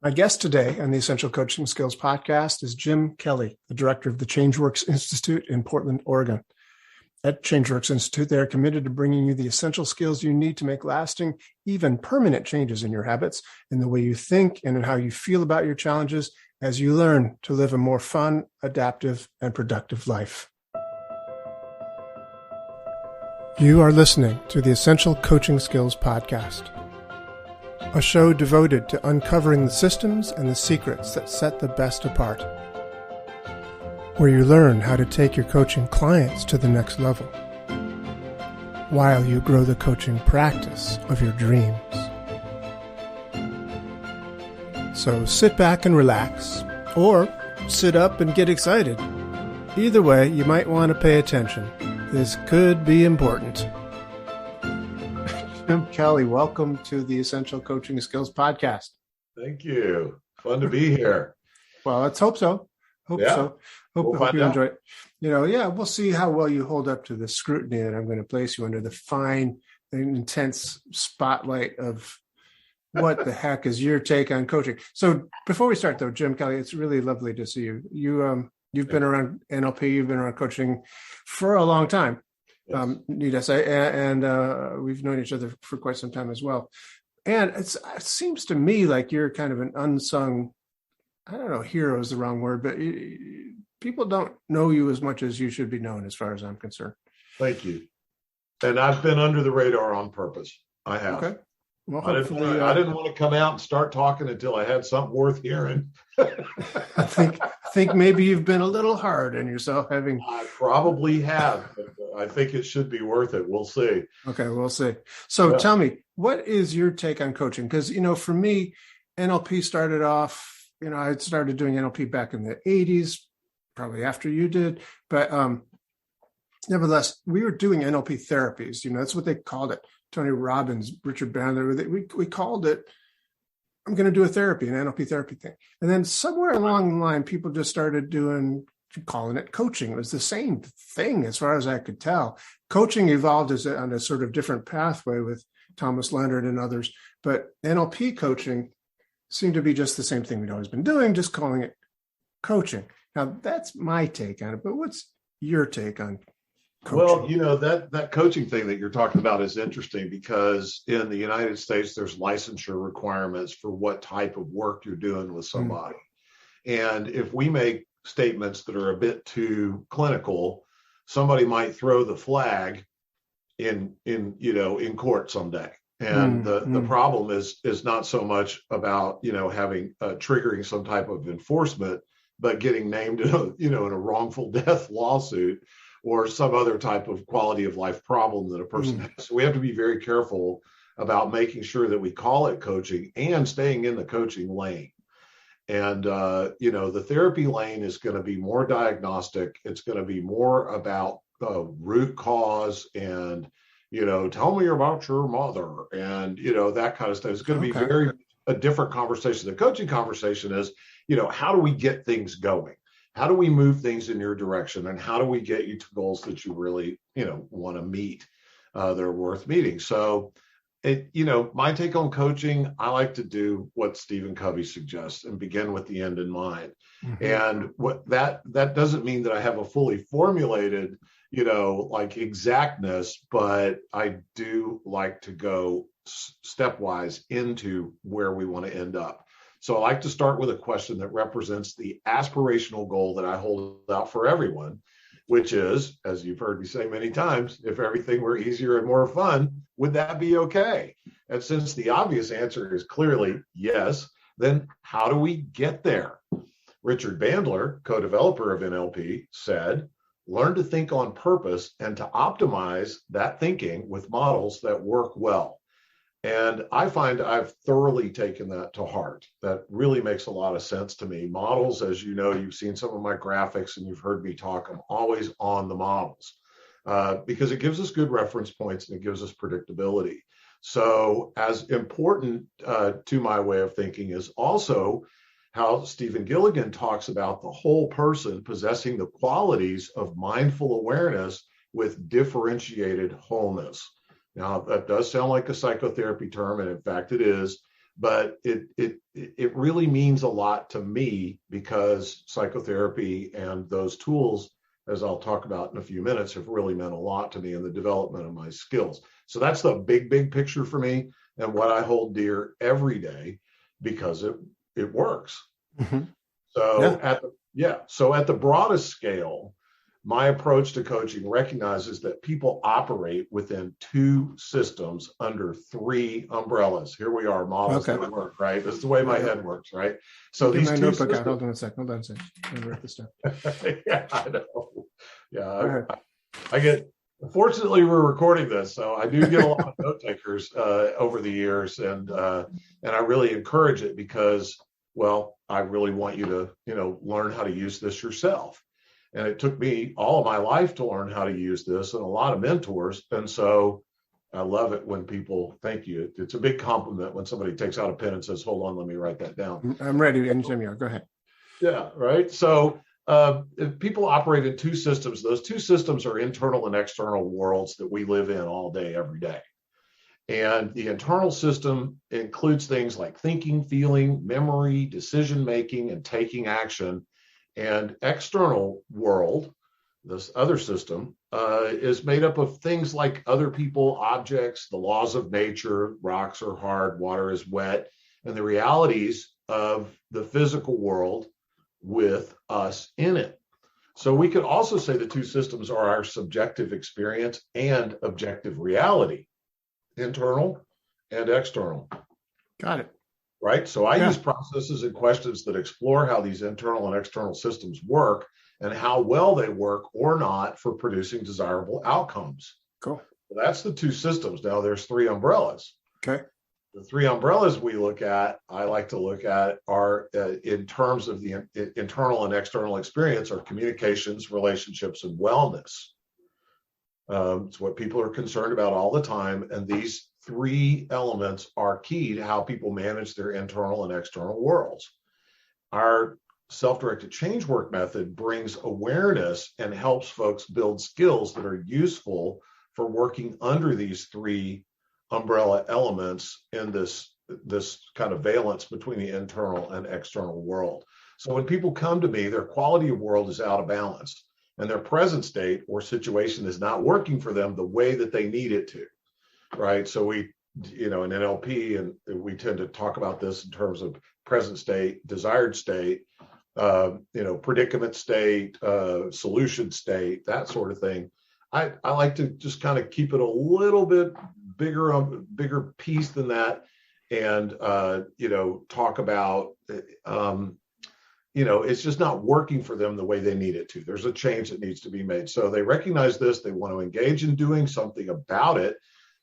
My guest today on the Essential Coaching Skills podcast is Jim Kelley, the director of the ChangeWorks Institute in Portland, Oregon. At ChangeWorks Institute, they are committed to bringing you the essential skills you need to make lasting, even permanent changes in your habits, in the way you think, and in how you feel about your challenges as you learn to live a more fun, adaptive, and productive life. You are listening to the Essential Coaching Skills podcast, a show devoted to uncovering the systems and the secrets that set the best apart, where you learn how to take your coaching clients to the next level, while you grow the coaching practice of your dreams. So sit back and relax, or sit up and get excited. Either way, you might want to pay attention. This could be important. Jim Kelley, welcome to the Essential Coaching Skills podcast. Thank you. Fun to be here. Well, let's hope so. Hope you enjoy it. We'll see how well you hold up to the scrutiny that I'm going to place you under, the fine and intense spotlight of what the heck is your take on coaching. So before we start, though, Jim Kelley, it's really lovely to see you. You've been around NLP, you've been around coaching for a long time. Yes. Need I say, and we've known each other for quite some time as well. And it seems to me like you're kind of an unsung, I don't know, hero is the wrong word, but people don't know you as much as you should be known, as far as I'm concerned. Thank you. And I've been under the radar on purpose. I have. Okay. Well, I didn't want to come out and start talking until I had something worth hearing. I think maybe you've been a little hard on yourself having. I probably have. But I think it should be worth it. We'll see. Okay, we'll see. So Tell me, what is your take on coaching? Because, for me, NLP started off, I started doing NLP back in the 80s, probably after you did. But nevertheless, we were doing NLP therapies. That's what they called it. Tony Robbins, Richard Bandler, we called it, I'm going to do a therapy, an NLP therapy thing. And then somewhere along the line, people just started calling it coaching. It was the same thing as far as I could tell. Coaching evolved on a sort of different pathway with Thomas Leonard and others, but NLP coaching seemed to be just the same thing we'd always been doing, just calling it coaching. Now, that's my take on it, but what's your take on coaching? Well, that coaching thing that you're talking about is interesting because in the United States, there's licensure requirements for what type of work you're doing with somebody. And if we make statements that are a bit too clinical, somebody might throw the flag in court someday. And the problem is not so much about, having triggering some type of enforcement, but getting named in a wrongful death lawsuit or some other type of quality of life problem that a person has. So we have to be very careful about making sure that we call it coaching and staying in the coaching lane. And, the therapy lane is going to be more diagnostic. It's going to be more about root cause and, tell me about your mother and, that kind of stuff. It's going to be a different conversation. The coaching conversation is, how do we get things going? How do we move things in your direction? And how do we get you to goals that you really, want to meet? They're worth meeting. So, my take on coaching, I like to do what Stephen Covey suggests and begin with the end in mind. And what that doesn't mean that I have a fully formulated, exactness, but I do like to go stepwise into where we want to end up. So I like to start with a question that represents the aspirational goal that I hold out for everyone, which is, as you've heard me say many times, if everything were easier and more fun, would that be okay? And since the obvious answer is clearly yes, then how do we get there? Richard Bandler, co-developer of NLP, said, learn to think on purpose and to optimize that thinking with models that work well. And I find I've thoroughly taken that to heart. That really makes a lot of sense to me. Models, as you know, you've seen some of my graphics and you've heard me talk, I'm always on the models because it gives us good reference points and it gives us predictability. So as important to my way of thinking is also how Stephen Gilligan talks about the whole person possessing the qualities of mindful awareness with differentiated wholeness. Now, that does sound like a psychotherapy term, and in fact it is, but it really means a lot to me because psychotherapy and those tools, as I'll talk about in a few minutes, have really meant a lot to me in the development of my skills. So that's the big picture for me and what I hold dear every day because it works. Mm-hmm. So at the broadest scale, my approach to coaching recognizes that people operate within two systems under three umbrellas. Here we are, models that work, right? This is the way my head works, right? So these two systems. Hold on a second. I'm write this down. Yeah, I know. Yeah, I get. Fortunately, we're recording this, so I do get a lot of note takers over the years, and I really encourage it because, well, I really want you to, learn how to use this yourself. And it took me all of my life to learn how to use this and a lot of mentors. And so I love it when people thank you. It's a big compliment when somebody takes out a pen and says, hold on, let me write that down. I'm ready anytime you are. Go ahead. Yeah, right. So if people operate in two systems, those two systems are internal and external worlds that we live in all day, every day. And the internal system includes things like thinking, feeling, memory, decision-making, and taking action. And external world, this other system, is made up of things like other people, objects, the laws of nature, rocks are hard, water is wet, and the realities of the physical world with us in it. So we could also say the two systems are our subjective experience and objective reality, internal and external. Got it. Right. So I use processes and questions that explore how these internal and external systems work and how well they work or not for producing desirable outcomes. Cool. So that's the two systems. Now there's three umbrellas. Okay. The three umbrellas I like to look at are in terms of the internal and external experience are communications, relationships, and wellness. It's what people are concerned about all the time. And these three elements are key to how people manage their internal and external worlds. Our self-directed change work method brings awareness and helps folks build skills that are useful for working under these three umbrella elements in this kind of valence between the internal and external world. So when people come to me, their quality of world is out of balance and their present state or situation is not working for them the way that they need it to. Right. So we, in NLP, and we tend to talk about this in terms of present state, desired state, predicament state, solution state, that sort of thing. I like to just kind of keep it a little bit bigger piece than that. And, talk about, it's just not working for them the way they need it to. There's a change that needs to be made. So they recognize this. They want to engage in doing something about it.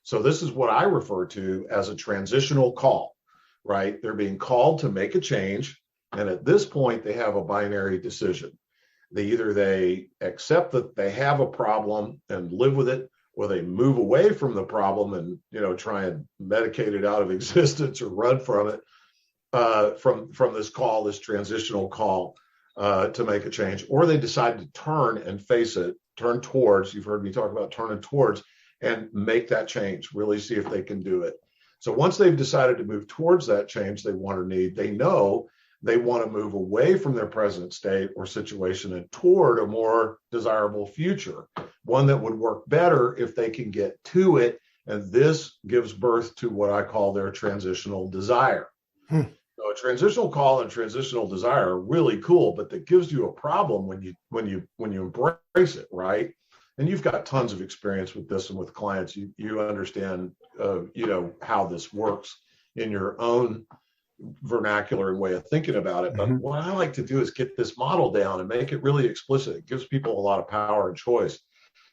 So this is what I refer to as a transitional call, right? They're being called to make a change. And at this point, they have a binary decision. They accept that they have a problem and live with it, or they move away from the problem and, try and medicate it out of existence or run from it, from this call, this transitional call to make a change, or they decide to turn and face it, turn towards, you've heard me talk about turning towards, and make that change, really see if they can do it. So once they've decided to move towards that change they want or need, they know they want to move away from their present state or situation and toward a more desirable future, one that would work better if they can get to it. And this gives birth to what I call their transitional desire. So a transitional call and transitional desire are really cool, but that gives you a problem when you embrace it, right? And you've got tons of experience with this and with clients. You understand, how this works in your own vernacular and way of thinking about it. But what I like to do is get this model down and make it really explicit. It gives people a lot of power and choice.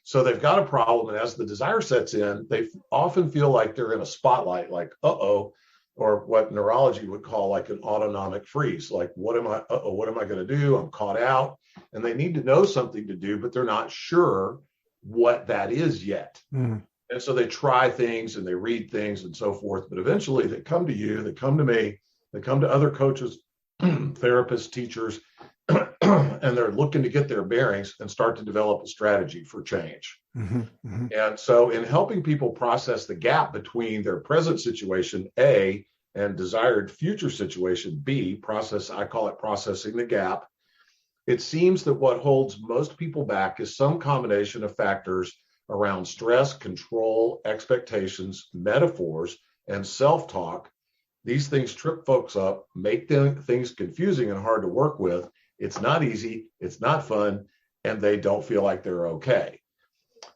So they've got a problem, and as the desire sets in, they often feel like they're in a spotlight, like, or what neurology would call like an autonomic freeze. Like, what am I going to do? I'm caught out. And they need to know something to do, but they're not sure what that is yet. And so they try things and they read things and so forth. But eventually they come to you, they come to me, they come to other coaches, therapists, teachers, and they're looking to get their bearings and start to develop a strategy for change. And so in helping people process the gap between their present situation, A, and desired future situation B, I call it processing the gap. It seems that what holds most people back is some combination of factors around stress, control, expectations, metaphors, and self-talk. These things trip folks up, make things confusing and hard to work with. It's not easy, it's not fun, and they don't feel like they're okay.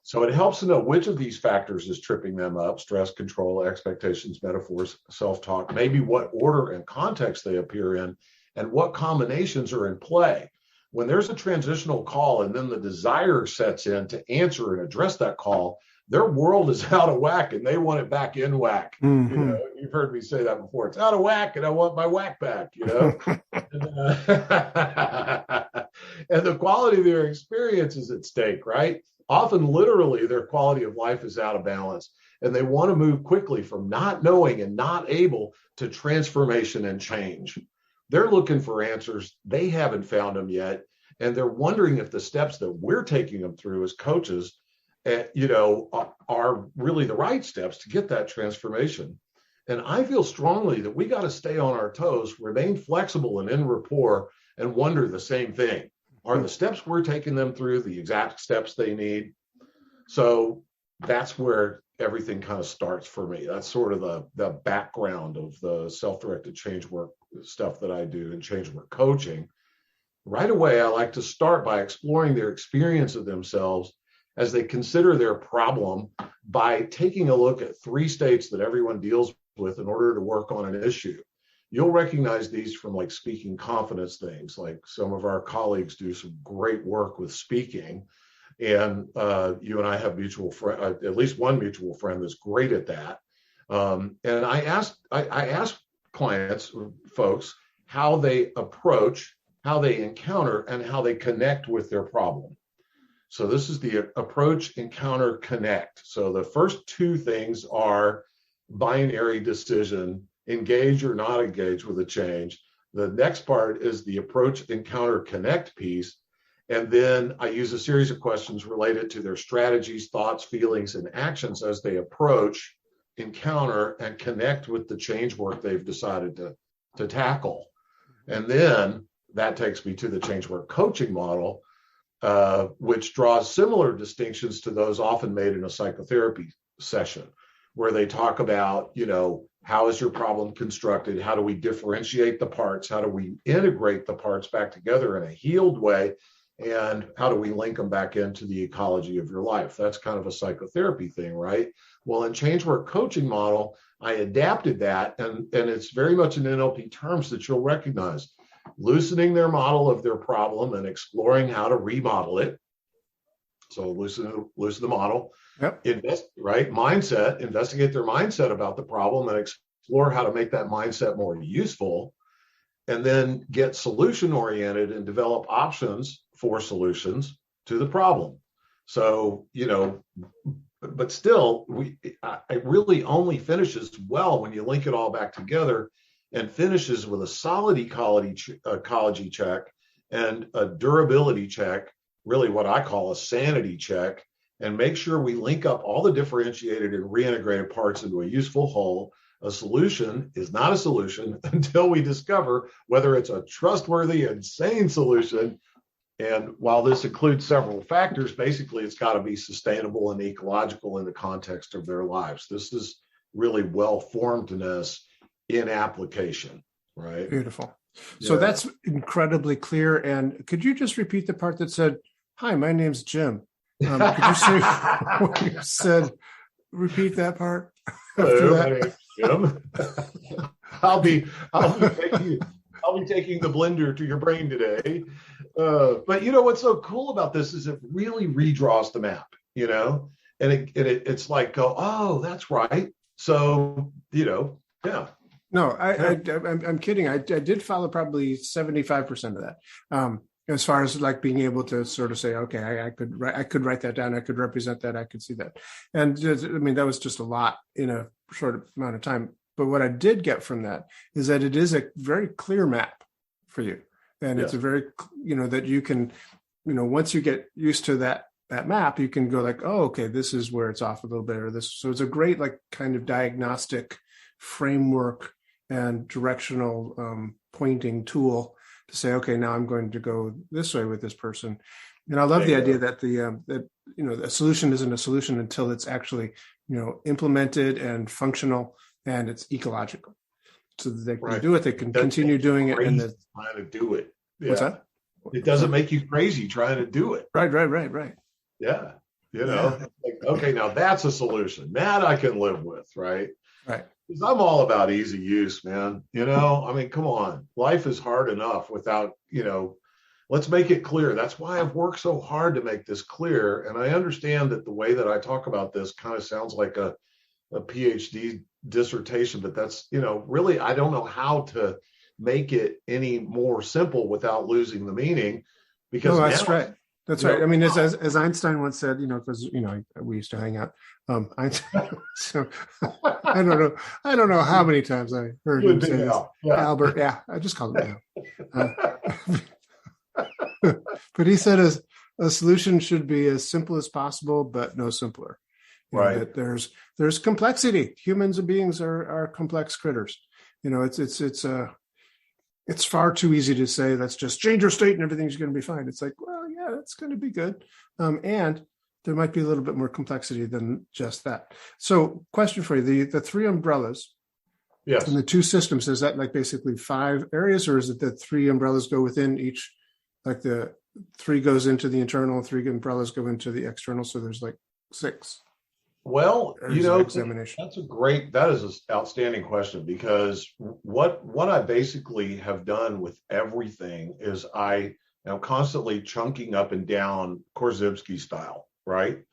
So it helps to know which of these factors is tripping them up: stress, control, expectations, metaphors, self-talk, maybe what order and context they appear in, and what combinations are in play. When there's a transitional call and then the desire sets in to answer and address that call, their world is out of whack and they want it back in whack. Mm-hmm. You know, you've heard me say that before. It's out of whack and I want my whack back, you know. And the quality of their experience is at stake, right? Often, literally, their quality of life is out of balance, and they want to move quickly from not knowing and not able to transformation and change. They're looking for answers. They haven't found them yet, and they're wondering if the steps that we're taking them through as coaches, are really the right steps to get that transformation. And I feel strongly that we got to stay on our toes, remain flexible and in rapport, and wonder the same thing. Are the steps we're taking them through the exact steps they need? So that's where everything kind of starts for me. That's sort of the background of the self-directed change work stuff that I do in change work coaching. Right away, I like to start by exploring their experience of themselves as they consider their problem by taking a look at 3 states that everyone deals with in order to work on an issue. You'll recognize these from like speaking confidence things. Like some of our colleagues do some great work with speaking, and you and I have mutual friend, at least one mutual friend that's great at that. And I ask clients, folks, how they approach, how they encounter, and how they connect with their problem. So this is the approach, encounter, connect. So the first 2 things are binary decision: engage or not engage with a change. The next part is the approach, encounter, connect piece. And then I use a series of questions related to their strategies, thoughts, feelings, and actions as they approach, encounter, and connect with the change work they've decided to tackle. And then that takes me to the change work coaching model, which draws similar distinctions to those often made in a psychotherapy session, where they talk about, how is your problem constructed? How do we differentiate the parts? How do we integrate the parts back together in a healed way? And how do we link them back into the ecology of your life? That's kind of a psychotherapy thing, right? Well, in change work coaching model, I adapted that, and it's very much in NLP terms that you'll recognize: loosening their model of their problem and exploring how to remodel it. So loosen the model. Yep. Investigate their mindset about the problem and explore how to make that mindset more useful, and then get solution oriented and develop options for solutions to the problem. So, but still, it really only finishes well when you link it all back together, and finishes with a solid ecology check and a durability check, really what I call a sanity check, and make sure we link up all the differentiated and reintegrated parts into a useful whole. A solution is not a solution until we discover whether it's a trustworthy and sane solution. And while this includes several factors, basically it's got to be sustainable and ecological in the context of their lives. This is really well-formedness in application, right? Beautiful. Yeah. So that's incredibly clear. And could you just repeat the part that said, "Hi, my name's Jim"? Could you say what you said? Repeat that part. Hello, my name's Jim. I'll be taking the blender to your brain today. But what's so cool about this is it really redraws the map, and it's like, oh, that's right. So, yeah. No, I'm kidding. I did follow probably 75% of that. As far as like being able to sort of say, okay, I could write that down. I could represent that. I could see that. And that was just a lot in a short amount of time. But what I did get from that is that it is a very clear map for you. And It's a very, that you can, once you get used to that map, you can go like, oh, okay, this is where it's off a little bit, or this. So it's a great, like, kind of diagnostic framework and directional pointing tool to say, okay, now I'm going to go this way with this person. And I love the idea that a solution isn't a solution until it's actually, implemented and functional and it's ecological. So that they can do it, they can continue doing it. And trying to do it. Yeah. What's that? It doesn't make you crazy trying to do it. Right. Yeah. Like, okay, now that's a solution. That I can live with, right? Right. Because I'm all about easy use, man. I mean, come on. Life is hard enough without, let's make it clear. That's why I've worked so hard to make this clear. And I understand that the way that I talk about this kind of sounds like a PhD dissertation, but that's, really, I don't know how to make it any more simple without losing the meaning. Because that's right. That's right. I mean, as Einstein once said, because we used to hang out. Einstein, so I don't know how many times I heard him say this. Yeah. Albert, I just called him Al. But he said a solution should be as simple as possible, but no simpler. Right. That there's complexity. Humans and beings are complex critters. It's far too easy to say, let's just change your state and everything's going to be fine. It's like, well, yeah, that's going to be good. And there might be a little bit more complexity than just that. So question for you, the three umbrellas. Yes. And the two systems, is that like basically 5 areas, or is it the 3 umbrellas go within each, like the 3 goes into the internal, 3 umbrellas go into the external. So there's like 6. Well, examination. That is an outstanding question, because what I basically have done with everything is I am constantly chunking up and down Korzybski style, right?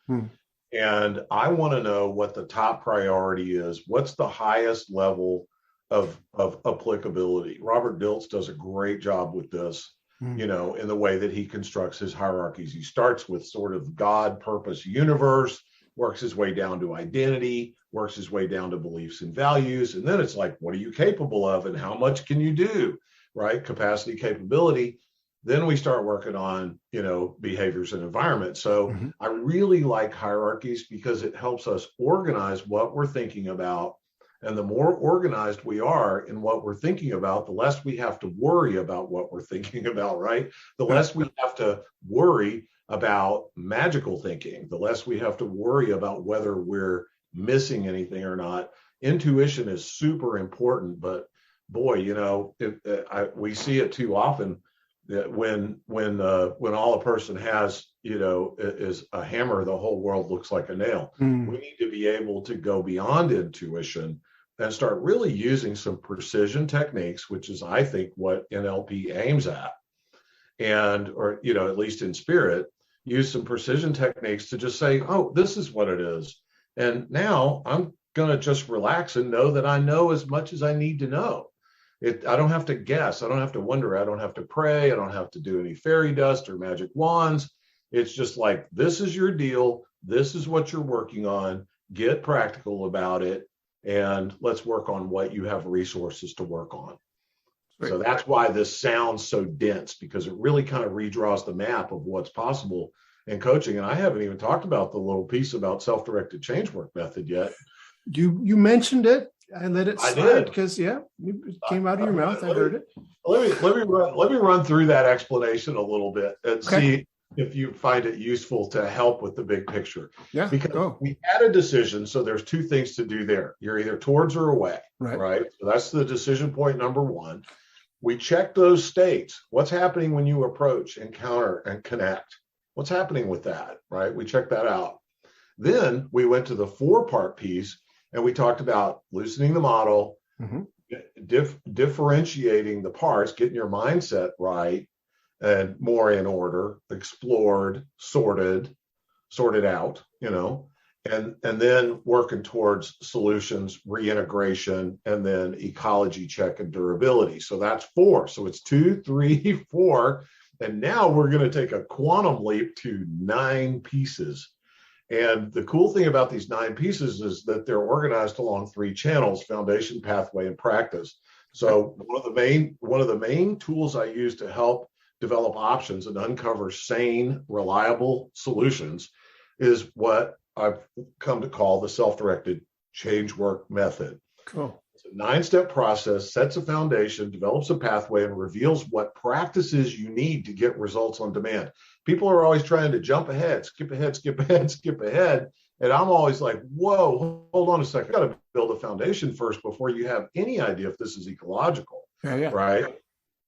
And I want to know what the top priority is. What's the highest level of applicability? Robert Dilts does a great job with this, in the way that he constructs his hierarchies. He starts with sort of God, purpose, universe, works his way down to identity, works his way down to beliefs and values. And then it's like, what are you capable of and how much can you do, right? Capacity, capability. Then we start working on, behaviors and environment. So I really like hierarchies because it helps us organize what we're thinking about. And the more organized we are in what we're thinking about, the less we have to worry about what we're thinking about, right? The less we have to worry about magical thinking, the less we have to worry about whether we're missing anything or not. Intuition is super important, but boy, we see it too often that when all a person has, is a hammer, the whole world looks like a nail. We need to be able to go beyond intuition and start really using some precision techniques, which is, I think, what NLP aims at. Or at least in spirit, use some precision techniques to just say, oh, this is what it is. And now I'm going to just relax and know that I know as much as I need to know. I don't have to guess. I don't have to wonder. I don't have to pray. I don't have to do any fairy dust or magic wands. It's just like, this is your deal. This is what you're working on. Get practical about it. And let's work on what you have resources to work on. So that's why this sounds so dense, because it really kind of redraws the map of what's possible in coaching. And I haven't even talked about the little piece about self-directed change work method yet. You mentioned it. I let it slide because it came out of your mouth. I heard it. Let me run through that explanation a little bit and see if you find it useful to help with the big picture. Yeah. Because we had a decision. So there's 2 things to do there. You're either towards or away. Right. So that's the decision point number 1. We check those states. What's happening when you approach, encounter, and connect? What's happening with that, right? We check that out. Then we went to the 4-part piece, and we talked about loosening the model, differentiating the parts, getting your mindset right, and more in order, explored, sorted out, and then working towards solutions, reintegration, and then ecology check and durability. So that's 4. So it's 2, 3, 4. And now we're going to take a quantum leap to 9 pieces. And the cool thing about these 9 pieces is that they're organized along 3 channels: foundation, pathway, and practice. So one of the main tools I use to help develop options and uncover sane, reliable solutions is what I've come to call the self-directed change work method. Cool. It's a 9-step process, sets a foundation, develops a pathway, and reveals what practices you need to get results on demand. People are always trying to jump ahead, skip ahead, skip ahead, skip ahead. And I'm always like, whoa, hold on a second. You got to build a foundation first before you have any idea if this is ecological, right?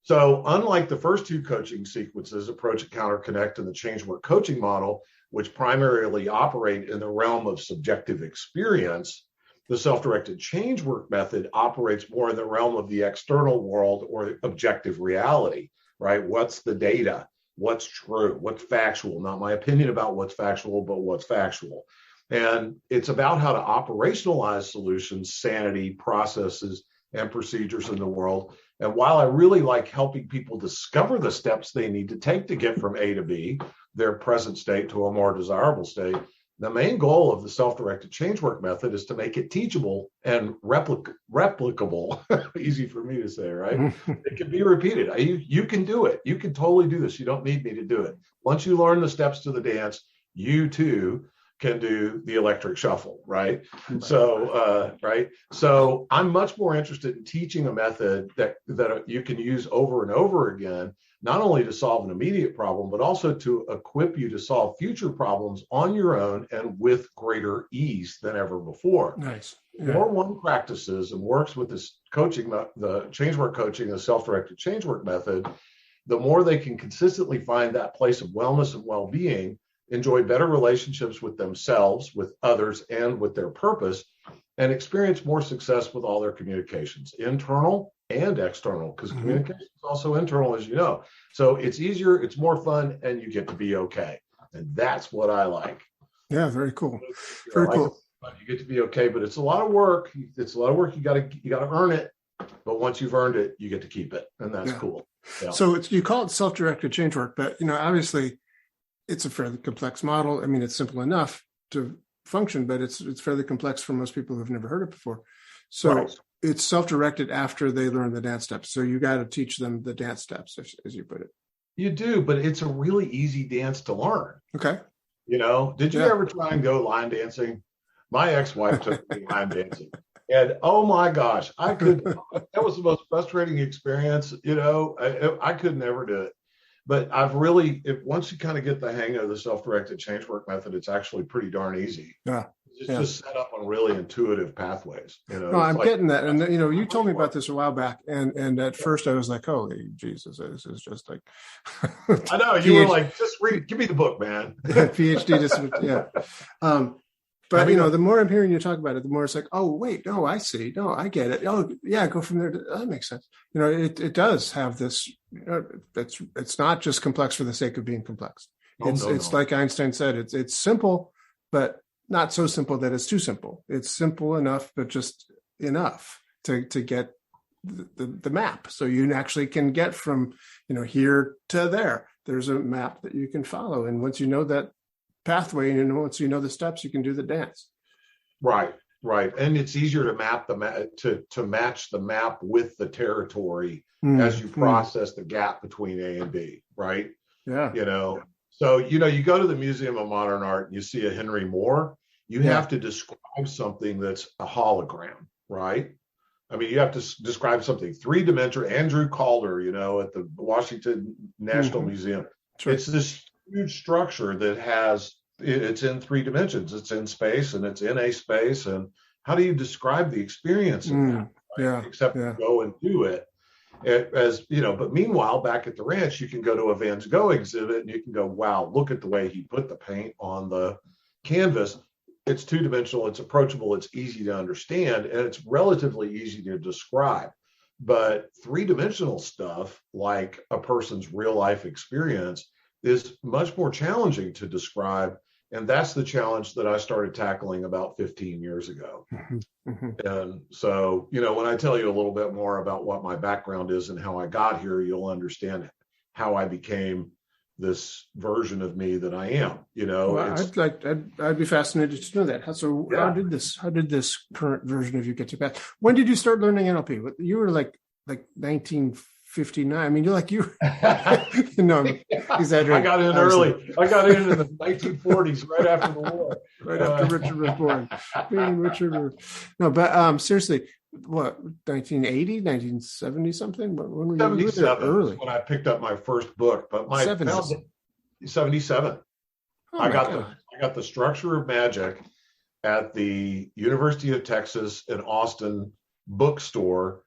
So unlike the first two coaching sequences, approach, encounter, connect, and the change work coaching model, which primarily operate in the realm of subjective experience, the self-directed change work method operates more in the realm of the external world or objective reality, right? What's the data? What's true? What's factual? Not my opinion about what's factual, but what's factual. And it's about how to operationalize solutions, sanity, processes, and procedures in the world. And while I really like helping people discover the steps they need to take to get from A to B, their present state, to a more desirable state, the main goal of the self-directed change work method is to make it teachable and replicable. Easy for me to say, right? It can be repeated. You can do it. You can totally do this. You don't need me to do it. Once you learn the steps to the dance, you too can do the electric shuffle, right? So I'm much more interested in teaching a method that you can use over and over again, not only to solve an immediate problem, but also to equip you to solve future problems on your own and with greater ease than ever before. Nice. The more one practices and works with this coaching, the change work coaching, the self-directed change work method, the more they can consistently find that place of wellness and well-being, enjoy better relationships with themselves, with others, and with their purpose, and experience more success with all their communications, internal and external, because communication is also internal, as you know. So it's easier, it's more fun, and you get to be okay. And that's what I like. Yeah, very cool. Very cool. You get to be okay, but it's a lot of work. It's a lot of work. You gotta earn it. But once you've earned it, you get to keep it. And that's cool. Yeah. So you call it self-directed change work, but obviously it's a fairly complex model. I mean, it's simple enough to function, but it's fairly complex for most people who've never heard it before. So it's self-directed after they learn the dance steps. So you got to teach them the dance steps, as you put it. You do, but it's a really easy dance to learn. Okay. Did you ever try and go line dancing? My ex-wife took me line dancing. And oh my gosh, that was the most frustrating experience. I could never do it. But once you kind of get the hang of the self-directed change work method, it's actually pretty darn easy. Yeah. It's just set up on really intuitive pathways. No, I'm getting that. And, you told me about this a while back. And at first I was like, holy Jesus, this is just like. I know. You were like, just read, give me the book, man. PhD. Yeah. But, the more I'm hearing you talk about it, the more it's like, oh, wait, no, I see. No, I get it. Oh, yeah, go from there. That makes sense. It does have this, it's not just complex for the sake of being complex. It's like Einstein said, it's simple, but not so simple that it's too simple. It's simple enough, but just enough to get the map. So you actually can get from, here to there. There's a map that you can follow. And once you know that pathway, and once you know the steps, you can do the dance. Right. And it's easier to map to match the map with the territory as you process the gap between A and B, right? Yeah. So you go to the Museum of Modern Art and you see a Henry Moore, you have to describe something that's a hologram, right? I mean, you have to describe something three-dimensional. Andrew Calder, at the Washington National Museum. Sure. It's this huge structure that it's in 3 dimensions. It's in space and it's in a space. And how do you describe the experience of that? Right? Except to go and do it. But meanwhile, back at the ranch, you can go to a Van Gogh exhibit and you can go, wow, look at the way he put the paint on the canvas. It's 2-dimensional, it's approachable, it's easy to understand, and it's relatively easy to describe. But 3-dimensional stuff, like a person's real life experience, is much more challenging to describe. And that's the challenge that I started tackling about 15 years ago. And so, when I tell you a little bit more about what my background is and how I got here, you'll understand how I became this version of me that I am. I'd be fascinated to know that. How did this current version of you get to pass? When did you start learning NLP? You were like 1959. I mean, you're I'm exaggerating. I got in early. I got in the 1940s, right after the war. Right after Richard was born. No, but seriously, what, 1980, 1970 something? When were you there 77 early? when I picked up my first book, but my 70s. 77. Oh I my got God. the Structure of Magic at the University of Texas in Austin bookstore,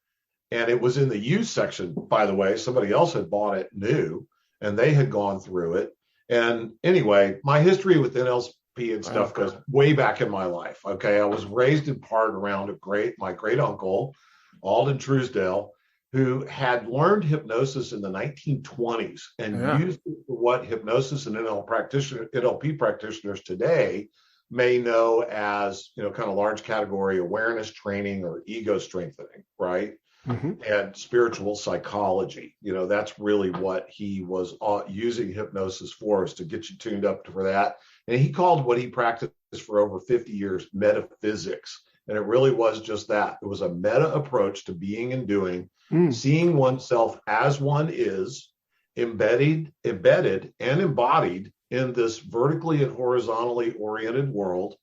and it was in the used section, by the way. Somebody else had bought it new, and they had gone through it. And anyway, my history with NLP and stuff goes way back in my life. Okay, I was raised in part around my great uncle, Alden Truesdale, who had learned hypnosis in the 1920s and used it for what hypnosis and NLP practitioners today may know as, kind of large category awareness training or ego strengthening, right? Mm-hmm. And spiritual psychology. That's really what he was using hypnosis for, is to get you tuned up for that. And he called what he practiced for over 50 years metaphysics. And it really was just that. It was a meta approach to being and doing, seeing oneself as one is, embedded and embodied in this vertically and horizontally oriented world,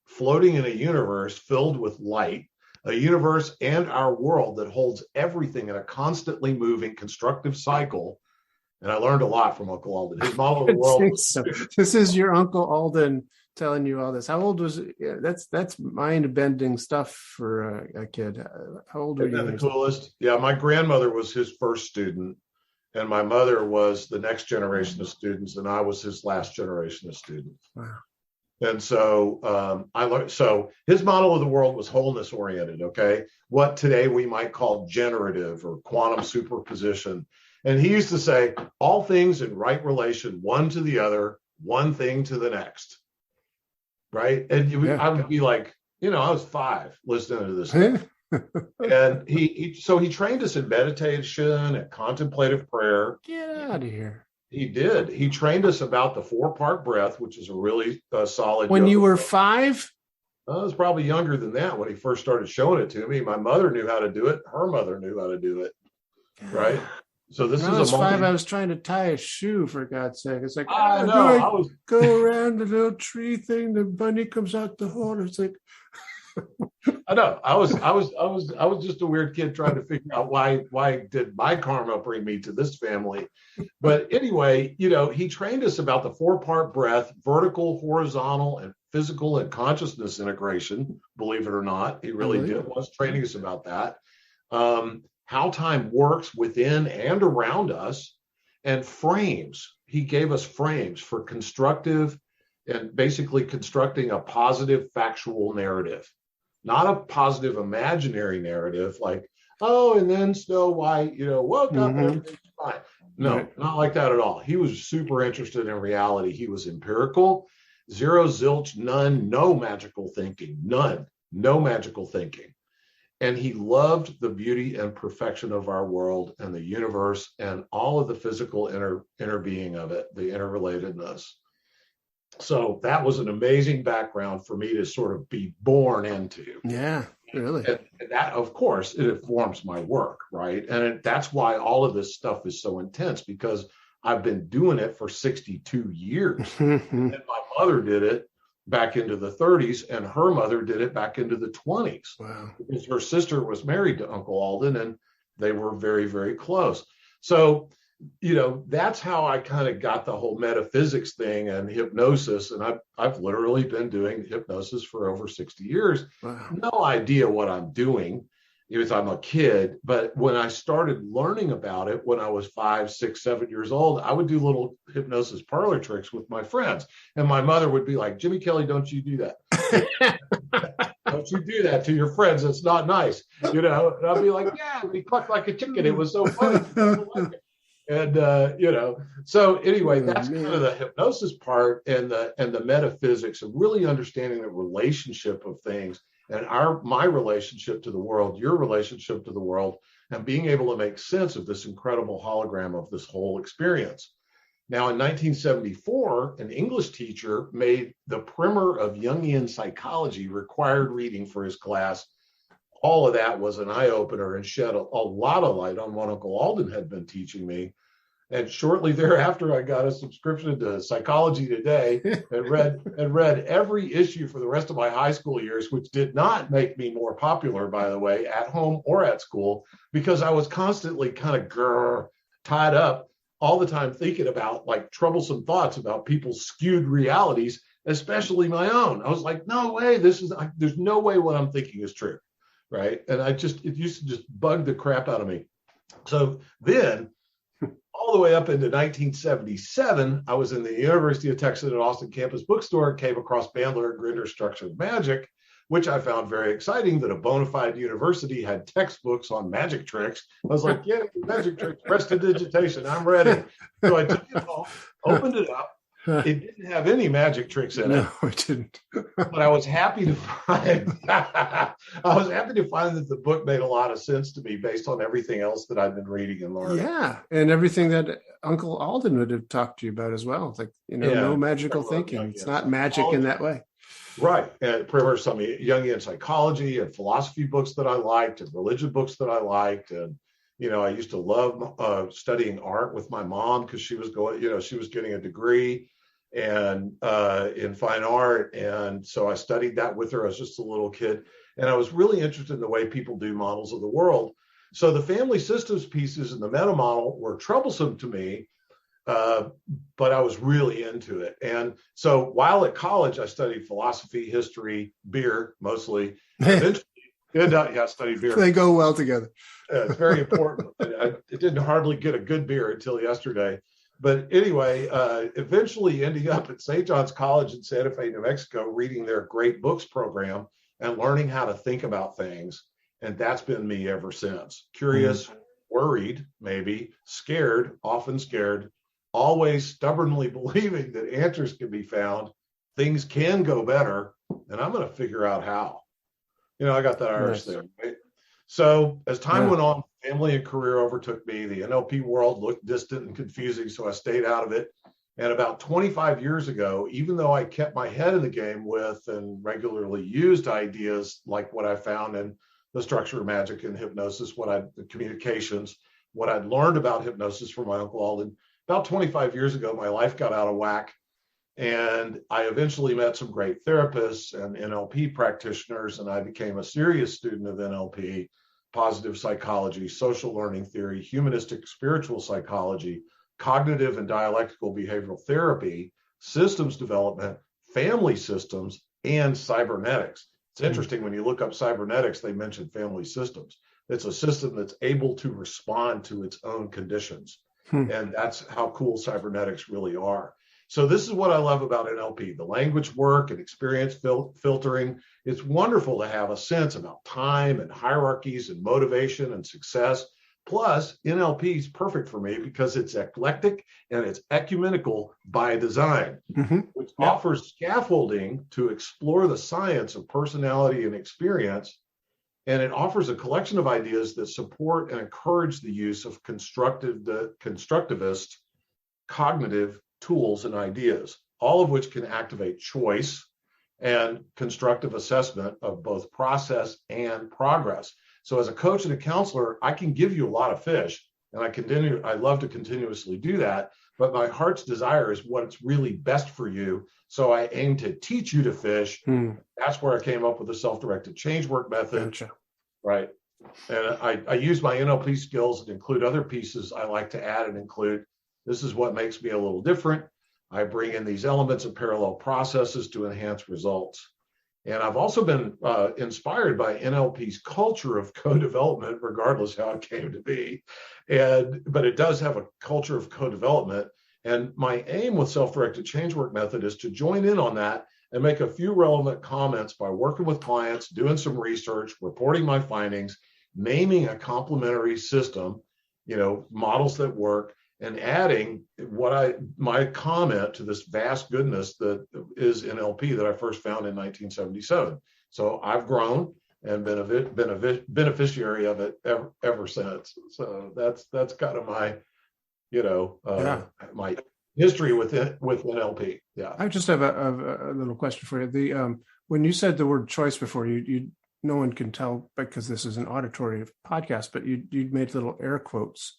floating in a universe filled with light, a universe and our world that holds everything in a constantly moving constructive cycle. And I learned a lot from Uncle Alden. His model of the world. So. This is your Uncle Alden telling you all this. How old was it? Yeah, that's mind-bending stuff for a kid. How old were you? The coolest. Yeah, my grandmother was his first student, and my mother was the next generation of students, and I was his last generation of students. Wow. And so I learned. So his model of the world was wholeness oriented. Okay, what today we might call generative or quantum superposition. And he used to say, all things in right relation, one to the other, one thing to the next. Right. And I would be like, I was 5 listening to this stuff. And he trained us in meditation and contemplative prayer. Get out of here. He did. He trained us about the 4-part breath, which is a really solid. When you were 5? I was probably younger than that when he first started showing it to me. My mother knew how to do it. Her mother knew how to do it. Right. So this is I was 5. I was trying to tie a shoe, for God's sake. It's like, I know. Go around the little tree thing. The bunny comes out the hole. It's like, I know. I was just a weird kid trying to figure out why did my karma bring me to this family. But anyway, he trained us about the 4-part breath, vertical, horizontal, and physical and consciousness integration. Believe it or not, he really was training us about that. How time works within and around us, and frames. He gave us frames for constructive and basically constructing a positive factual narrative, not a positive imaginary narrative like, oh, and then Snow White, woke up and everything's fine. No, not like that at all. He was super interested in reality. He was empirical, zero, zilch, none, no magical thinking, none, no magical thinking. And he loved the beauty and perfection of our world and the universe and all of the physical inner being of it, the interrelatedness. So that was an amazing background for me to sort of be born into. Yeah, really. And that, of course, it informs my work, right? And that's why all of this stuff is so intense, because I've been doing it for 62 years. And my mother did it back into the 30s, and her mother did it back into the 20s. Wow. Because her sister was married to Uncle Alden, and they were very, very close. So, that's how I kind of got the whole metaphysics thing and hypnosis. And I've literally been doing hypnosis for over 60 years. Wow. No idea what I'm doing because I'm a kid. But when I started learning about it, when I was 5, 6, 7 years old, I would do little hypnosis parlor tricks with my friends. And my mother would be like, Jimmy Kelley, don't you do that. Don't you do that to your friends. It's not nice. And I'd be like, yeah, we clucked like a chicken. It was so funny. And, so anyway, that's kind of the hypnosis part and the metaphysics of really understanding the relationship of things and my relationship to the world, your relationship to the world, and being able to make sense of this incredible hologram of this whole experience. Now, in 1974, an English teacher made the primer of Jungian psychology required reading for his class. All of that was an eye-opener and shed a lot of light on what Uncle Alden had been teaching me. And shortly thereafter, I got a subscription to Psychology Today and read every issue for the rest of my high school years, which did not make me more popular, by the way, at home or at school, because I was constantly kind of tied up all the time thinking about like troublesome thoughts about people's skewed realities, especially my own. I was like, no way, there's no way what I'm thinking is true, right? And it used to just bug the crap out of me. So then, all the way up into 1977, I was in the University of Texas at Austin campus bookstore and came across Bandler and Grinder's Structured Magic, which I found very exciting that a bona fide university had textbooks on magic tricks. I was like, yeah, magic tricks, prestidigitation, I'm ready. So I took it home, opened it up. It didn't have any magic tricks in it. No, it didn't. But I was happy to find that the book made a lot of sense to me based on everything else that I've been reading and learning. Yeah, and everything that Uncle Alden would have talked to you about as well. It's like, no magical thinking. It's not magic in that way. Right. And there some Jungian psychology and philosophy books that I liked and religion books that I liked. And, I used to love studying art with my mom because she was getting a degree and in fine art. And so I studied that with her as just a little kid. And I was really interested in the way people do models of the world. So the family systems pieces in the meta model were troublesome to me, but I was really into it. And so while at college, I studied philosophy, history, beer, mostly. Eventually, I studied beer. They go well together. It's very important. It didn't hardly get a good beer until yesterday. But anyway, eventually ending up at St. John's College in Santa Fe, New Mexico, reading their Great Books program and learning how to think about things. And that's been me ever since. Curious, worried, maybe, scared, often scared, always stubbornly believing that answers can be found, things can go better, and I'm going to figure out how. I got that Irish thing, right? So as time went on, family and career overtook me. The NLP world looked distant and confusing, so I stayed out of it. And about 25 years ago, even though I kept my head in the game with and regularly used ideas like what I found in the structure of magic and hypnosis, the communications, what I'd learned about hypnosis from my Uncle Alden, about 25 years ago, my life got out of whack. And I eventually met some great therapists and NLP practitioners, and I became a serious student of NLP, positive psychology, social learning theory, humanistic spiritual psychology, cognitive and dialectical behavioral therapy, systems development, family systems, and cybernetics. It's interesting when you look up cybernetics, they mention family systems. It's a system that's able to respond to its own conditions. And that's how cool cybernetics really are. So this is what I love about NLP, the language work and experience filtering. It's wonderful to have a sense about time and hierarchies and motivation and success. Plus, NLP is perfect for me because it's eclectic and it's ecumenical by design, which offers scaffolding to explore the science of personality and experience. And it offers a collection of ideas that support and encourage the use of constructivist cognitive tools and ideas, all of which can activate choice and constructive assessment of both process and progress. So as a coach and a counselor, I can give you a lot of fish, and I love to continuously do that, but my heart's desire is what's really best for you. So I aim to teach you to fish. That's where I came up with the self-directed change work method. Gotcha. Right. And I use my NLP skills and include other pieces I like to add and include. This is what makes me a little different. I bring in these elements of parallel processes to enhance results. And I've also been inspired by NLP's culture of co-development, regardless how it came to be. But it does have a culture of co-development. And my aim with self-directed change work method is to join in on that and make a few relevant comments by working with clients, doing some research, reporting my findings, naming a complementary system, models that work, and adding my comment to this vast goodness that is NLP that I first found in 1977. So I've grown and been a beneficiary of it ever since. So that's kind of my, my history with NLP. Yeah. I just have a little question for you. When you said the word choice before, you no one can tell because this is an auditory podcast, but you made little air quotes.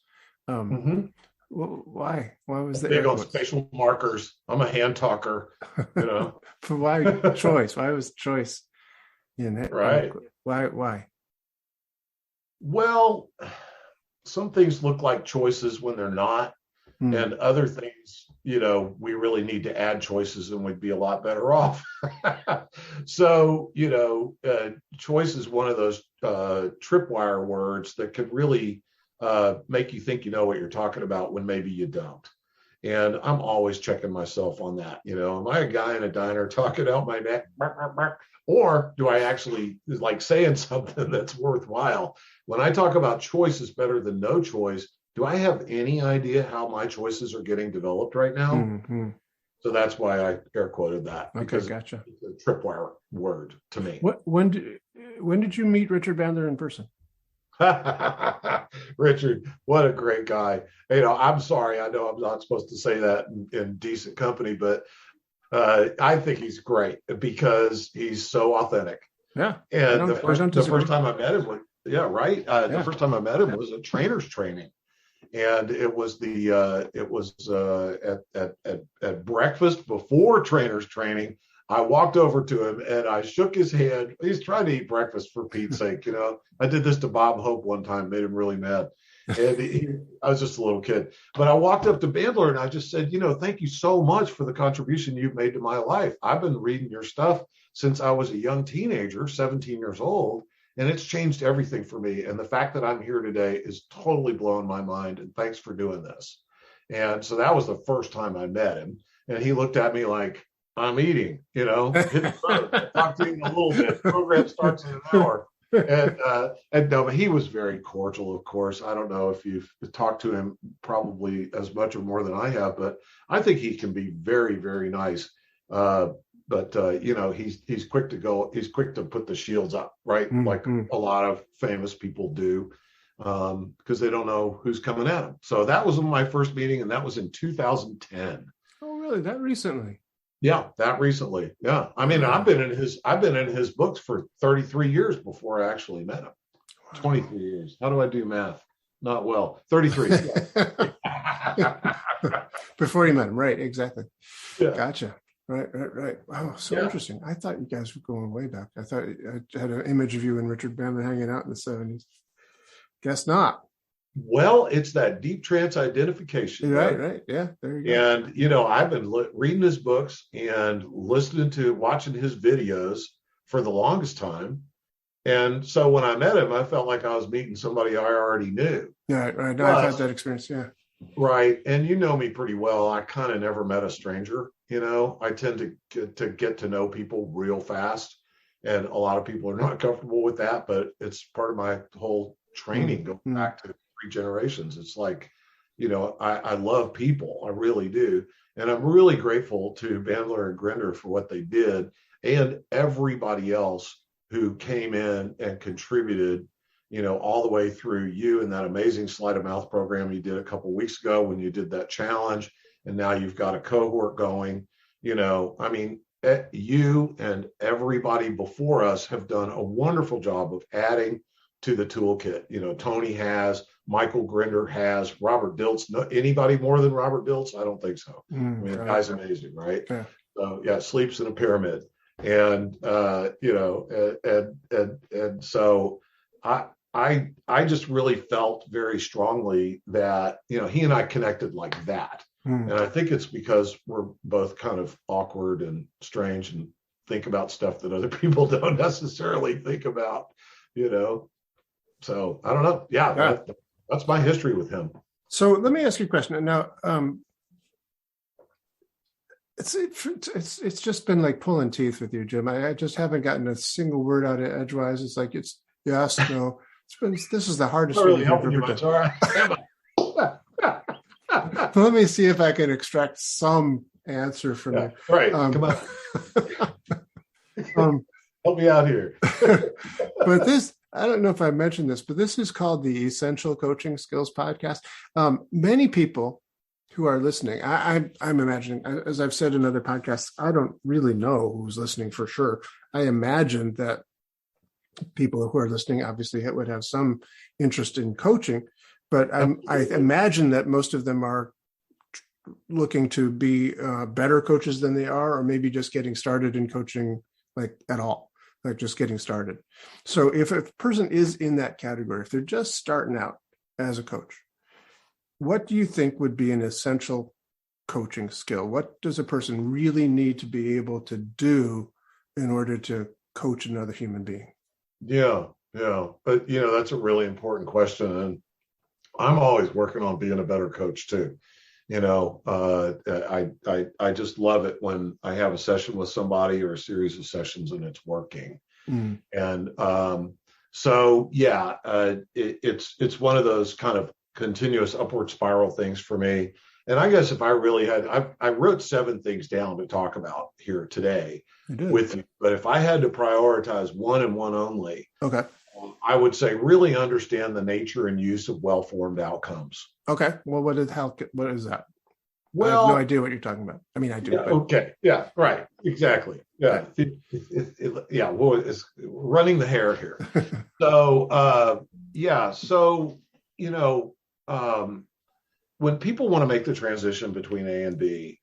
Why? Why was the Big air on quotes? spatial markers. I'm a hand talker, you know. But why choice? Why was choice in Right. why? Well, some things look like choices when they're not. Hmm. And other things, you know, we really need to add choices and we'd be a lot better off. So, you know, choice is one of those tripwire words that could really make you think you know what you're talking about when maybe you don't. And I'm always checking myself on that. You know, am I a guy in a diner talking out my neck? Or do I actually like saying something that's worthwhile? When I talk about choice is better than no choice, do I have any idea how my choices are getting developed right now? Hmm. So that's why I air quoted that, Okay, because gotcha. it's a tripwire word to me. When did you meet Richard Bandler in person? Richard, what a great guy. You know, I'm sorry. I know I'm not supposed to say that in decent company, but I think he's great because he's so authentic. Yeah, And I don't the disagree. first time I met him was, yeah, right. The Yeah. first time I met him was a trainer's training. And it was at breakfast before trainer's training. I walked over to him and I shook his hand. He's trying to eat breakfast, for Pete's sake. You know, I did this to Bob Hope one time, made him really mad. And I was just a little kid. But I walked up to Bandler and I just said, you know, thank you so much for the contribution you've made to my life. I've been reading your stuff since I was a young teenager, 17 years old. And it's changed everything for me. And the fact that I'm here today is totally blowing my mind. And thanks for doing this. And so that was the first time I met him. And he looked at me like, I'm eating, you know, talked to him a little bit. The program starts in an hour. And no, but he was very cordial, of course. I don't know if you've talked to him probably as much or more than I have, but I think he can be very, very nice. But you know, he's quick to go. He's quick to put the shields up, right? Like a lot of famous people do, because they don't know who's coming at them. So that was my first meeting, and that was in 2010. Oh, really? That recently? Yeah, that recently. Yeah, I mean, I've been in his books for 33 years before I actually met him. 23 years. How do I do math? Not well. 33. Before you met him, right? Exactly. Yeah. Gotcha. Right. Wow, so interesting. I thought you guys were going way back. I thought I had an image of you and Richard Bandler hanging out in the 70s. Guess not. Well, it's that deep trance identification. Right. Yeah, there you go. And, you know, I've been reading his books and watching his videos for the longest time. And so when I met him, I felt like I was meeting somebody I already knew. Yeah, right. No, I've had that experience. Yeah. Right. And you know me pretty well. I kind of never met a stranger. You know, I tend to get to know people real fast. And a lot of people are not comfortable with that, but it's part of my whole training going back to 3 generations. It's like, you know, I love people. I really do. And I'm really grateful to Bandler and Grinder for what they did, and everybody else who came in and contributed, you know, all the way through you and that amazing sleight of mouth program you did a couple of weeks ago when you did that challenge. And now you've got a cohort going. You know, I mean, you and everybody before us have done a wonderful job of adding to the toolkit. You know, Tony has, Michael Grinder has, Robert Dilts. Anybody more than Robert Dilts? I don't think so. I mean, the guy's amazing, right? Yeah. So yeah, sleeps in a pyramid, and you know, and so I just really felt very strongly that, you know, he and I connected like that. And I think it's because we're both kind of awkward and strange and think about stuff that other people don't necessarily think about, you know. So I don't know. Yeah. That's my history with him. So let me ask you a question. Now, it's just been like pulling teeth with you, Jim. I just haven't gotten a single word out of edgewise. It's like it's yes, no. This is the hardest thing you've ever done. All right. Let me see if I can extract some answer from you. Right. Come on. Help me out here. But this, I don't know if I mentioned this, but this is called the Essential Coaching Skills Podcast. Many people who are listening, I'm imagining, as I've said in other podcasts, I don't really know who's listening for sure. I imagine that people who are listening obviously would have some interest in coaching. But I imagine that most of them are looking to be better coaches than they are, or maybe just getting started in coaching, like at all, like just getting started. So if a person is in that category, if they're just starting out as a coach, what do you think would be an essential coaching skill? What does a person really need to be able to do in order to coach another human being? Yeah. But, that's a really important question. And I'm always working on being a better coach too. I just love it when I have a session with somebody or a series of sessions and it's working. Mm. And it's one of those kind of continuous upward spiral things for me. And I guess if I really had, I wrote 7 things down to talk about here today with you. But if I had to prioritize one and one only, okay, I would say really understand the nature and use of well-formed outcomes. Okay. Well, what is that? Well, I have no idea what you're talking about. I mean, I do. Yeah, but... Okay. Yeah. Right. Exactly. Yeah. Okay. It's running the hair here. So, when people want to make the transition between A and B,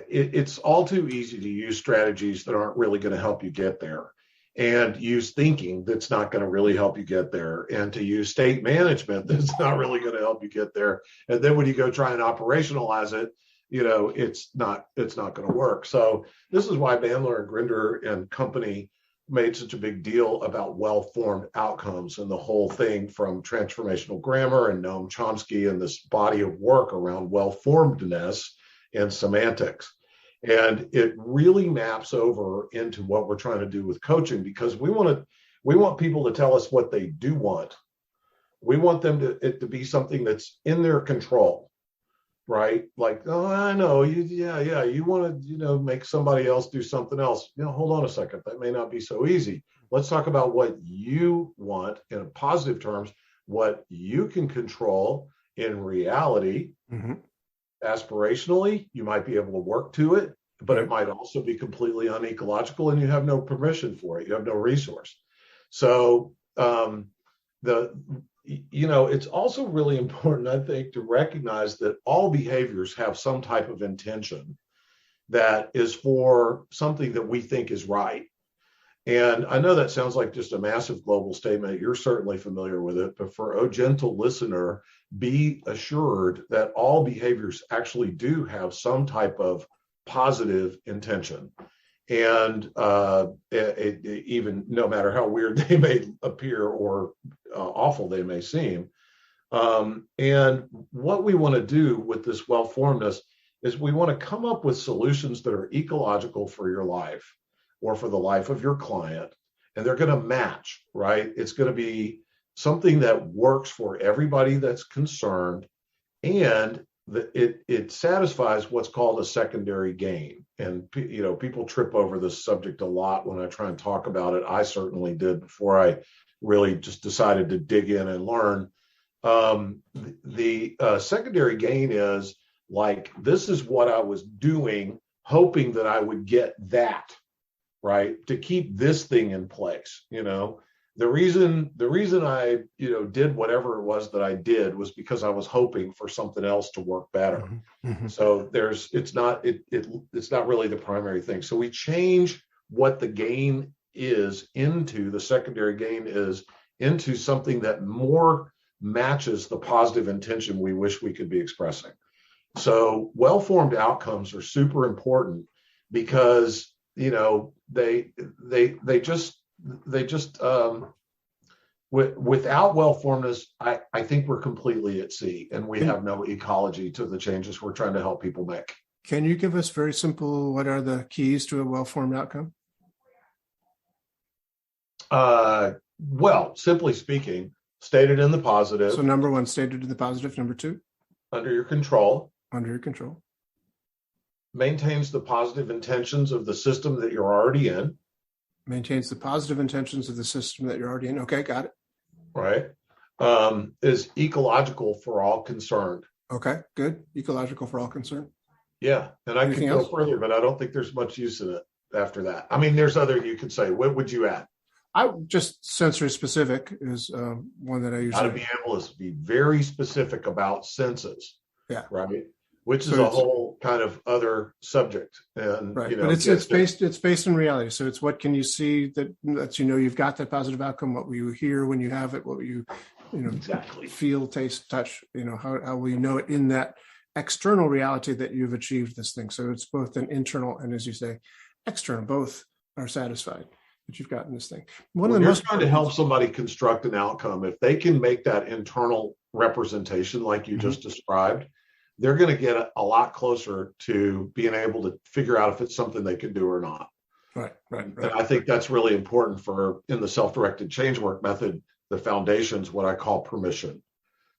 it's all too easy to use strategies that aren't really going to help you get there, and use thinking that's not going to really help you get there, and to use state management that's not really going to help you get there. And then when you go try and operationalize it, it's not going to work. So this is why Bandler and Grinder and company made such a big deal about well-formed outcomes, and the whole thing from transformational grammar and Noam Chomsky and this body of work around well-formedness and semantics. And it really maps over into what we're trying to do with coaching, because we want people to tell us what they do want. We want it to be something that's in their control, right? Like, oh, I know, you want to, make somebody else do something else. Hold on a second, that may not be so easy. Let's talk about what you want in positive terms, what you can control in reality. Mm-hmm. Aspirationally, you might be able to work to it, but it might also be completely unecological and you have no permission for it. You have no resource. So, it's also really important, I think, to recognize that all behaviors have some type of intention that is for something that we think is right. And I know that sounds like just a massive global statement. You're certainly familiar with it, but for a gentle listener, be assured that all behaviors actually do have some type of positive intention. And even no matter how weird they may appear or awful they may seem. And what we want to do with this well-formedness is we want to come up with solutions that are ecological for your life or for the life of your client. And they're going to match, right? It's going to be something that works for everybody that's concerned, and it satisfies what's called a secondary gain. And people trip over this subject a lot when I try and talk about it. I certainly did before I really just decided to dig in and learn. The secondary gain is like, this is what I was doing, hoping that I would get that, right, to keep this thing in place. The reason I, did whatever it was that I did was because I was hoping for something else to work better. Mm-hmm. So it's not really the primary thing. So we change what the gain is into, the secondary gain is into something that more matches the positive intention we wish we could be expressing. So well-formed outcomes are super important because, without well-formedness, I think we're completely at sea and we have no ecology to the changes we're trying to help people make. Can you give us very simple, what are the keys to a well-formed outcome? Well, simply speaking, stated in the positive. So number 1, stated in the positive. Number 2? Under your control. Under your control. Maintains the positive intentions of the system that you're already in. Maintains the positive intentions of the system that you're already in. Okay, got it. Right. Is ecological for all concerned. Okay, good. Ecological for all concerned. Yeah. And I can go further, but I don't think there's much use in it after that. I mean, there's other, you could say, what would you add? I just sensory specific is one that I usually got to be able to be very specific about senses. Yeah. Right. Which So is a whole kind of other subject. And, right. But it's based in reality. So it's what can you see that lets you know you've got that positive outcome, what will you hear when you have it, what will you exactly feel, taste, touch, how will you know it in that external reality that you've achieved this thing. So it's both an internal and, as you say, external, both are satisfied that you've gotten this thing. When you're trying to help somebody construct an outcome, if they can make that internal representation like you just described, they're going to get a lot closer to being able to figure out if it's something they can do or not. Right. And I think that's really important in the self-directed change work method. The foundation's what I call permission.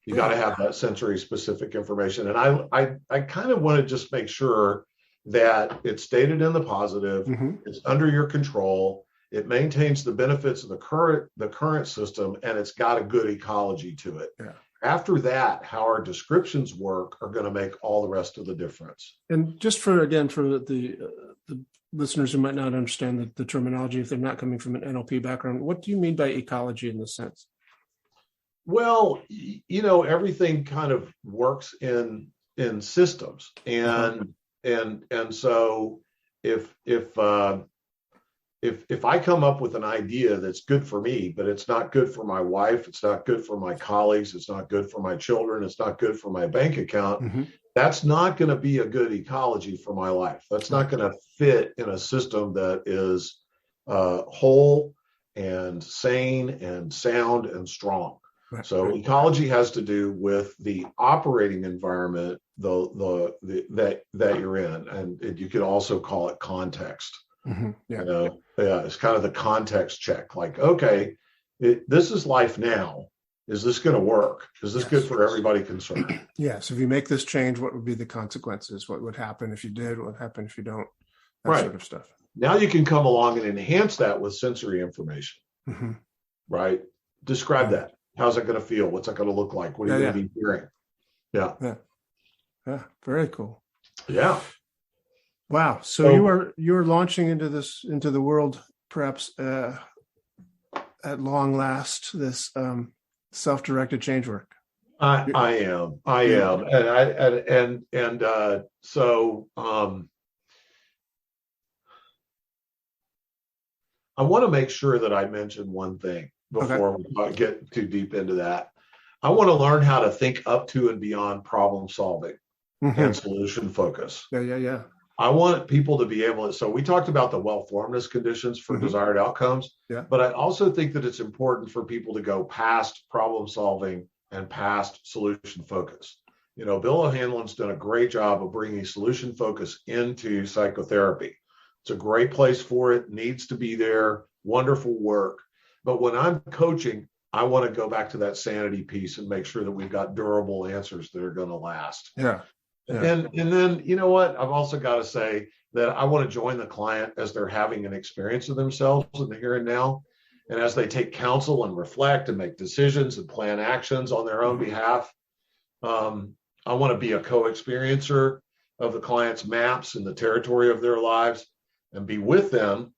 You got to have that sensory specific information. And I kind of want to just make sure that it's stated in the positive, it's under your control, it maintains the benefits of the current system, and it's got a good ecology to it. Yeah. After that, how our descriptions work are going to make all the rest of the difference. And just for the listeners who might not understand the terminology, if they're not coming from an NLP background, what do you mean by ecology in this sense? Well, everything kind of works in systems, and so if I come up with an idea that's good for me, but it's not good for my wife, it's not good for my colleagues, it's not good for my children, it's not good for my bank account, that's not going to be a good ecology for my life. That's not going to fit in a system that is whole and sane and sound and strong. Right. So ecology has to do with the operating environment that you're in, and you could also call it context. It's kind of the context check. Like, okay, this is life now. Is this going to work? Is this good for everybody concerned? Yes. If you make this change, what would be the consequences? What would happen if you did? What would happen if you don't? That sort of stuff. Now you can come along and enhance that with sensory information. Right? Describe that. How's it going to feel? What's it going to look like? What are you going to be hearing? Yeah. Very cool. Yeah. Wow. So you are launching into the world, perhaps at long last, this self-directed change work. I am, and so I want to make sure that I mention one thing before we get too deep into that. I want to learn how to think up to and beyond problem solving and solution focus. Yeah. I want people to be able to, so we talked about the well-formedness conditions for desired outcomes, but I also think that it's important for people to go past problem solving and past solution focus. Bill O'Hanlon's done a great job of bringing solution focus into psychotherapy. It's a great place for it, needs to be there, wonderful work. But when I'm coaching, I want to go back to that sanity piece and make sure that we've got durable answers that are going to last. Yeah. And then, you know what? I've also got to say that I want to join the client as they're having an experience of themselves in the here and now. And as they take counsel and reflect and make decisions and plan actions on their own behalf, I want to be a co-experiencer of the client's maps and the territory of their lives and be with them,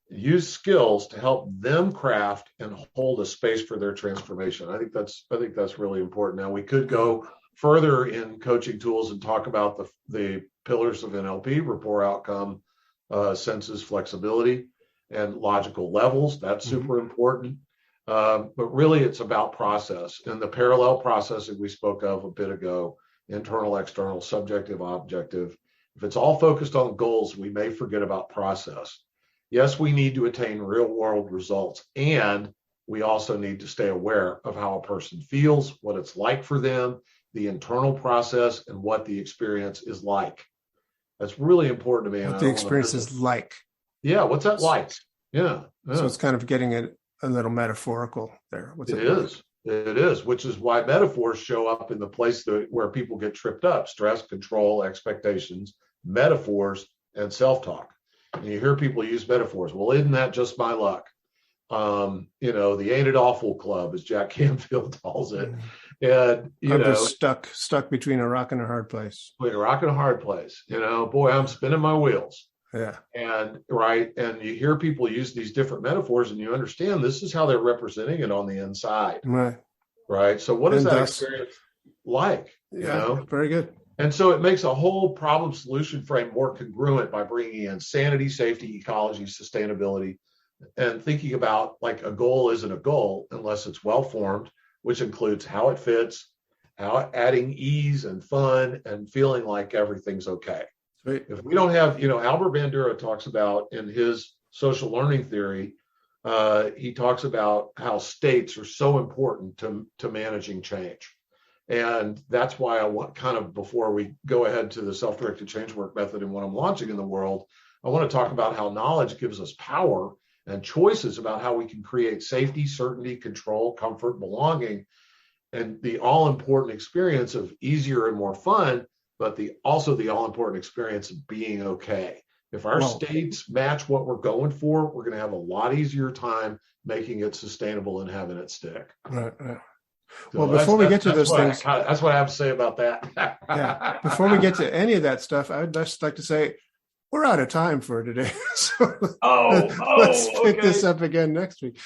use skills to help them craft and hold a space for their transformation. I think that's really important. Now, we could go further in coaching tools and talk about the pillars of NLP: rapport, outcome, senses, flexibility, and logical levels. That's super important. But really, it's about process and the parallel processing we spoke of a bit ago: internal, external, subjective, objective. If it's all focused on goals, we may forget about process. Yes, we need to attain real world results, and we also need to stay aware of how a person feels, what it's like for them, the internal process, and what the experience is like. That's really important to me. What the experience is like. Yeah, what's that like? Yeah. So it's kind of getting it a little metaphorical there. It is, which is why metaphors show up in the place where people get tripped up: stress, control, expectations, metaphors, and self-talk. And you hear people use metaphors. Well, isn't that just my luck? The Ain't It Awful Club, as Jack Canfield calls it. And I'm stuck between a rock and a hard place. Between a rock and a hard place. Boy, I'm spinning my wheels. Yeah. And right. And you hear people use these different metaphors and you understand this is how they're representing it on the inside. Right. Right. So what is And that thus, experience like? You yeah, know? very good. And so it makes a whole problem solution frame more congruent by bringing in sanity, safety, ecology, sustainability, and thinking about like a goal isn't a goal unless it's well formed, which includes how it fits, how adding ease and fun and feeling like everything's okay. Sweet. If we don't have, Albert Bandura talks about in his social learning theory, he talks about how states are so important to managing change. And that's why I want kind of, before we go ahead to the self-directed change work method and what I'm launching in the world, I want to talk about how knowledge gives us power and choices about how we can create safety, certainty, control, comfort, belonging, and the all-important experience of easier and more fun, but also the all-important experience of being okay. If our states match what we're going for, we're going to have a lot easier time making it sustainable and having it stick. Right, right. So well, before we get to those things, that's what I have to say about that. Yeah. Before we get to any of that stuff, I would just like to say we're out of time for today. So let's pick this up again next week.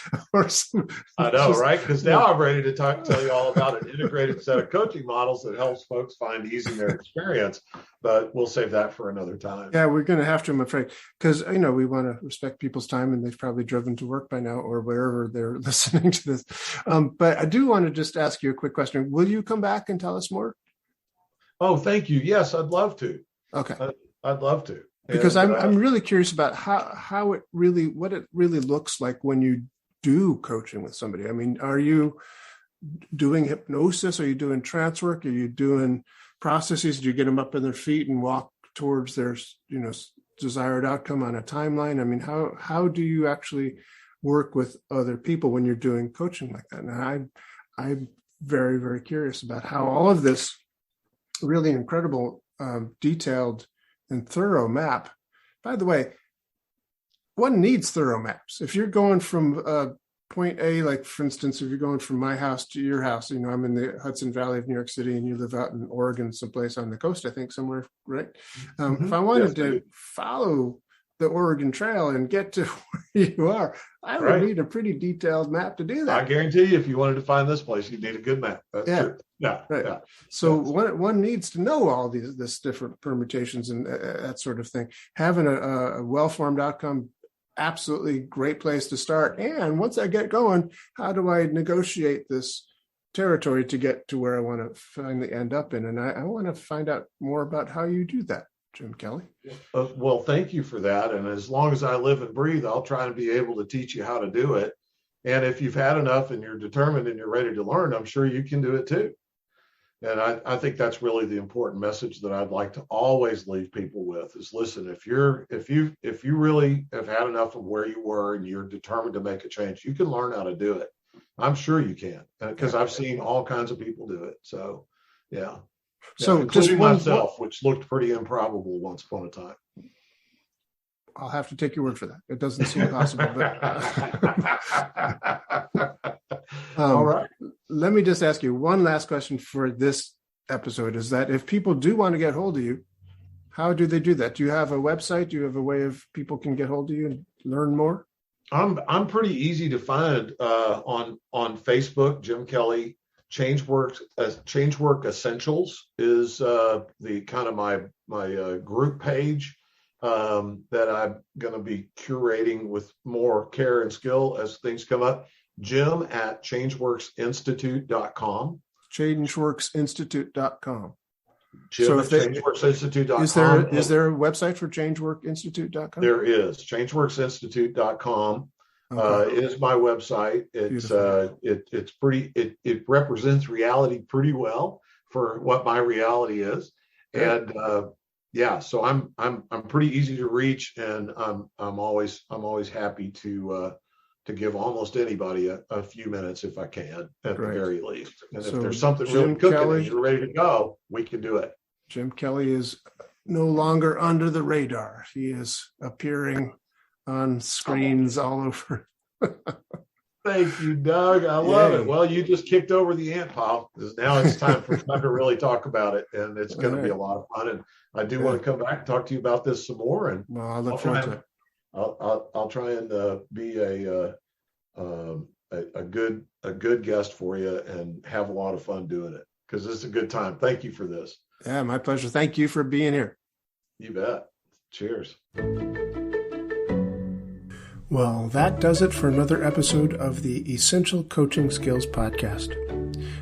I know, right? Because now I'm ready to tell you all about an integrated set of coaching models that helps folks find ease in their experience. But we'll save that for another time. Yeah, we're going to have to, I'm afraid, because we want to respect people's time, and they've probably driven to work by now or wherever they're listening to this. But I do want to just ask you a quick question. Will you come back and tell us more? Oh, thank you. Yes, I'd love to. Okay, I'd love to. Because I'm really curious about what it really looks like when you do coaching with somebody. I mean, are you doing hypnosis? Are you doing trance work? Are you doing processes? Do you get them up on their feet and walk towards their desired outcome on a timeline? I mean, how do you actually work with other people when you're doing coaching like that? And I'm very, very curious about how all of this really incredible, detailed and thorough map. By the way, one needs thorough maps. If you're going from point A, like for instance, if you're going from my house to your house, I'm in the Hudson Valley of New York City and you live out in Oregon, someplace on the coast, I think somewhere, right? If I wanted to follow the Oregon Trail and get to where you are, I would need a pretty detailed map to do that. I guarantee you, if you wanted to find this place, you'd need a good map. That's true. Yeah. Right. Yeah. So one needs to know all this different permutations and that sort of thing. Having a well-formed outcome, absolutely great place to start. And once I get going, how do I negotiate this territory to get to where I want to finally end up in? And I want to find out more about how you do that, Jim Kelley. Well, thank you for that. And as long as I live and breathe, I'll try and be able to teach you how to do it. And if you've had enough and you're determined and you're ready to learn, I'm sure you can do it too. And I think that's really the important message that I'd like to always leave people with is, listen, if you really have had enough of where you were and you're determined to make a change, you can learn how to do it. I'm sure you can, because I've seen all kinds of people do it. So, yeah. So including myself, which looked pretty improbable once upon a time. I'll have to take your word for that. It doesn't seem possible. But all right. Let me just ask you one last question for this episode, is that if people do want to get hold of you, how do they do that? Do you have a website? Do you have a way of people can get hold of you and learn more? I'm pretty easy to find on Facebook. Jim Kelley. Changework Essentials is the kind of my group page that I'm going to be curating with more care and skill as things come up. Jim at changeworksinstitute.com. Changeworksinstitute.com. Jim so at changeworksinstitute.com. Is there a website for changeworkinstitute.com? There is. Changeworksinstitute.com. Okay. Is my website. It's pretty. It represents reality pretty well for what my reality is, and so I'm pretty easy to reach, and I'm always happy to give almost anybody a few minutes if I can, at the very least. And if there's something really cooking and you're ready to go, we can do it. Jim Kelley is no longer under the radar. He is appearing on screens all over. Thank you, Doug. I love it. Well, you just kicked over the ant pile because now it's time for time to really talk about it, and it's going to be a lot of fun. And I do want to come back and talk to you about this some more. And well, I look forward to it. I'll try and be a good guest for you and have a lot of fun doing it because this is a good time. Thank you for this. Yeah, my pleasure. Thank you for being here. You bet. Cheers. Well, that does it for another episode of the Essential Coaching Skills Podcast.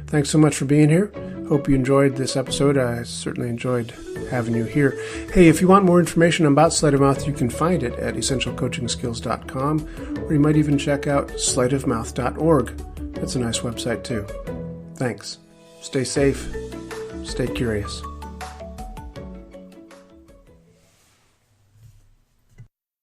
Thanks so much for being here. Hope you enjoyed this episode. I certainly enjoyed having you here. Hey, if you want more information about Sleight of Mouth, you can find it at essentialcoachingskills.com, or you might even check out sleightoffmouth.org. That's a nice website too. Thanks. Stay safe. Stay curious.